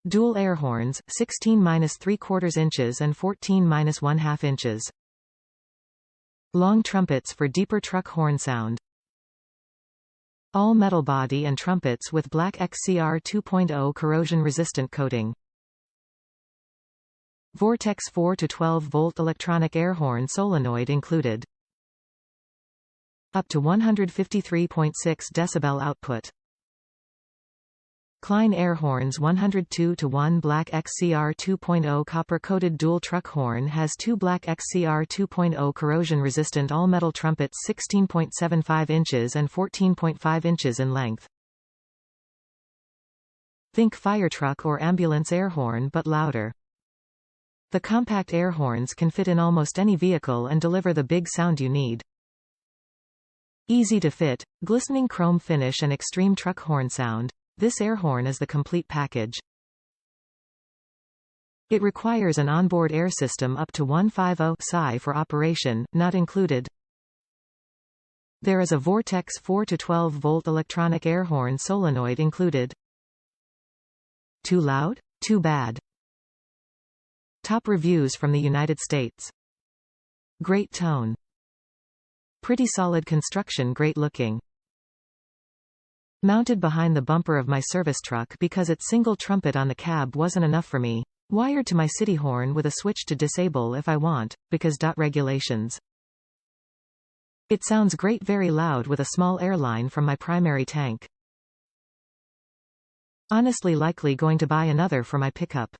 Dual air horns, 16-3/4 inches and 14-1/2 inches. Long trumpets for deeper truck horn sound. All metal body and trumpets with Black XCR 2.0 corrosion-resistant coating. Vortex 4 to 12-volt electronic air horn solenoid included. Up to 153.6 decibel output. Kleinn Air Horns 102:1 Black XCR 2.0 copper-coated dual truck horn has two Black XCR 2.0 corrosion-resistant all-metal trumpets 16.75 inches and 14.5 inches in length. Think fire truck or ambulance air horn but louder. The compact air horns can fit in almost any vehicle and deliver the big sound you need. Easy to fit, glistening chrome finish and extreme truck horn sound. This air horn is the complete package. It requires an onboard air system up to 150 psi for operation, not included. There is a Vortex 4 to 12-volt electronic air horn solenoid included. Too loud? Too bad. Top reviews from the United States. Great tone. Pretty solid construction, great looking. Mounted behind the bumper of my service truck because its single trumpet on the cab wasn't enough for me. Wired to my city horn with a switch to disable if I want, because regulations. It sounds great, very loud with a small airline from my primary tank. Honestly likely going to buy another for my pickup.